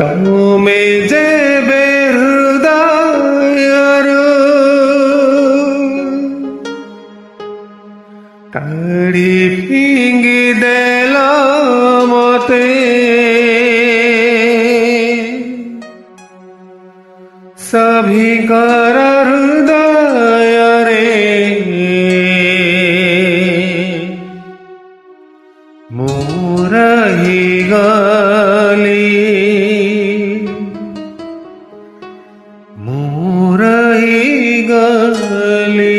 ତମେ ଯେବେ ହୃଦୟରୁ କାଢ଼ି ଫିଙ୍ଗି ଦେଲ ମତେ, ସଭିଙ୍କର ହୃଦୟରେ ମୁଁ ରହିଗଲି, ମୁଁ ରହିଗଲି।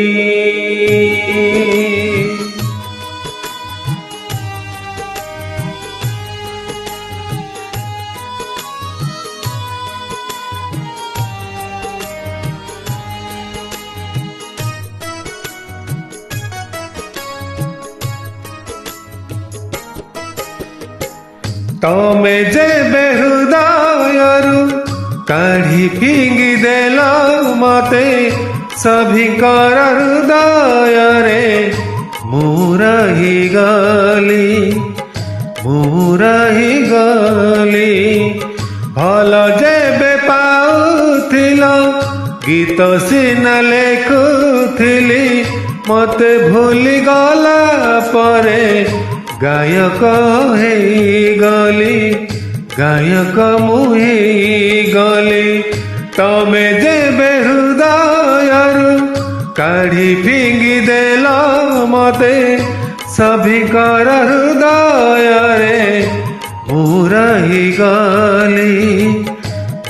ତମେ ଯେବେ ହୃଦୟରୁ କାଢ଼ି ଫିଙ୍ଗି ଦେଲ ମତେ, ସଭିଙ୍କର ହୃଦୟରେ ମୁଁ ରହିଗଲି, ମୁଁ ରହିଗଲି। ଭଲ ଯେବେ ପାଉଥିଲ ଗୀତ ସିନା ଲେଖୁଥିଲି, ମତେ ଭୁଲିଗଲା ପରେ ଗାୟକ ହେଇଗଲି, ଗାୟକ ମୁଁ ହେଇଗଲି। ତମେ ଯେବେ ହୃଦୟରୁ କାଢ଼ି ଫିଙ୍ଗି ଦେଲ ମତେ, ସଭିଙ୍କର ହୃଦୟରେ ମୁଁ ରହିଗଲି,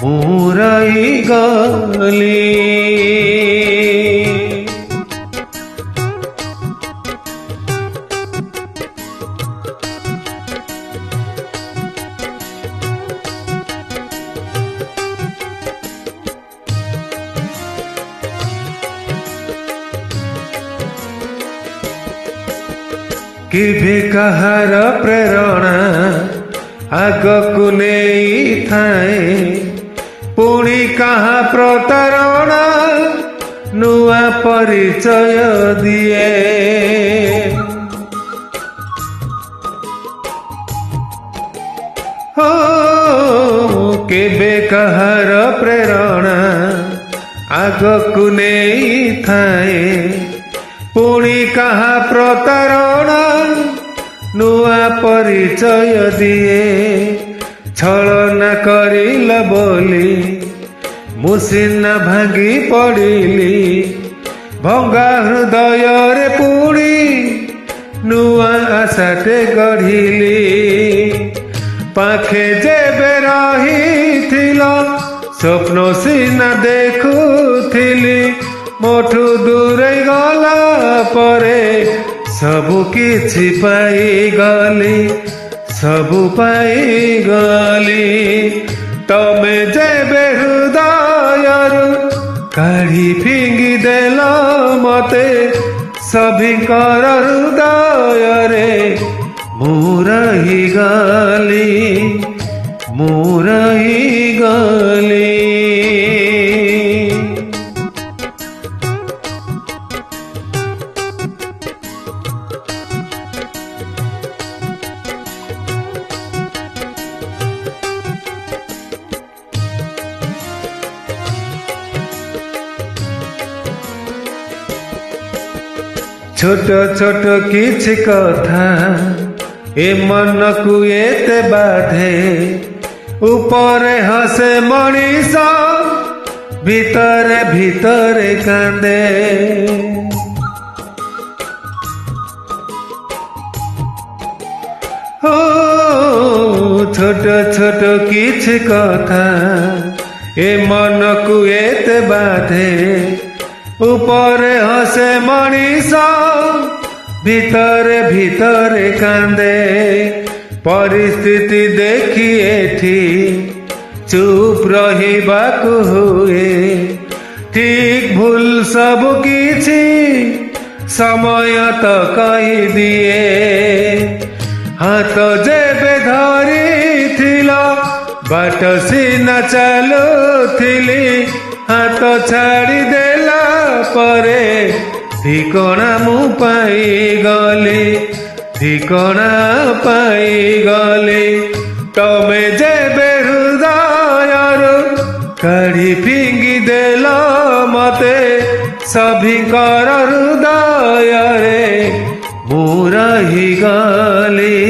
ମୁଁ ରହିଗଲି। କେବେ କାହାର ପ୍ରେରଣା ଆଗକୁ ନେଇଥାଏ, ପୁଣି କାହା ପ୍ରତାରଣା ନୂଆ ପରିଚୟ ଦିଏ। ହୋ କେବେ କାହାର ପ୍ରେରଣା ଆଗକୁ ନେଇଥାଏ, ପୁଣି କାହା ପ୍ରତାରଣା ନୂଆ ପରିଚୟ ଦିଏ। ଛଳନା କରିଲ ବୋଲି ମୁଁ ସିନା ଭାଙ୍ଗି ପଡ଼ିଲି, ଭଙ୍ଗା ହୃଦୟରେ ପୁଣି ନୂଆ ଆଶାଟେ ଗଢ଼ିଲି। ପାଖେ ଯେବେ ରହିଥିଲ ସ୍ୱପ୍ନ ସିନା ଦେଖୁଥିଲି, ମୋଠୁ ଦୂରେଇ ଗଲା ପରେ ସବୁ କିଛି ପାଇଗଲି, ସବୁ ପାଇଗଲି। ତମେ ଯେବେ ହୃଦୟରୁ କାଢ଼ି ଫିଙ୍ଗି ଦେଲ ମତେ, ସଭିଙ୍କର ହୃଦୟରେ ମୁଁ ରହିଗଲି, ମୁଁ ରହିଗଲି। ଛୋଟ ଛୋଟ କିଛି କଥା ଏ ମନକୁ ଏତେ ବାଧେ, ଉପରେ ହସେ ମଣିଷ ଭିତରେ ଭିତରେ କାନ୍ଦେ। ଓ ଛୋଟ ଛୋଟ କିଛି କଥା ଏ ମନକୁ ଏତେ ବାଧେ, ଉପରେ ହସେ ମଣିଷ ଭିତରେ ଭିତରେ କାନ୍ଦେ। ପରିସ୍ଥିତି ଦେଖି ଏଠି ଚୁପ୍ ରହିବାକୁ ହୁଏ, ଠିକ୍ ଭୁଲ ସବୁ କିଛି ସମୟ ତ କହିଦିଏ। ହାତ ଯେବେ ଧରିଥିଲ ବାଟ ସିନା ଚାଲୁଥିଲି, ହାତ ଛାଡ଼ିଦେଲା ପରେ ଠିକଣା ମୁଁ ପାଇଗଲି, ଠିକଣା ପାଇଗଲି। ତମେ ଯେବେ ହୃଦୟ सभिंकर हृदयरे मुराही गली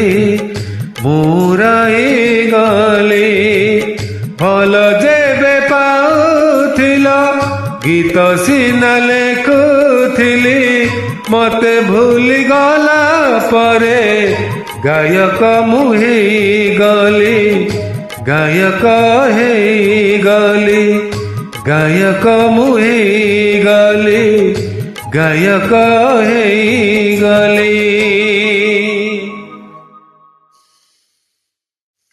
भल जेबे पाउथिल गीत सिना लेखुथिली मते भूली गला परे गायक मुहे गली गायक हे गली गायक मुहे गली गायक हे गली।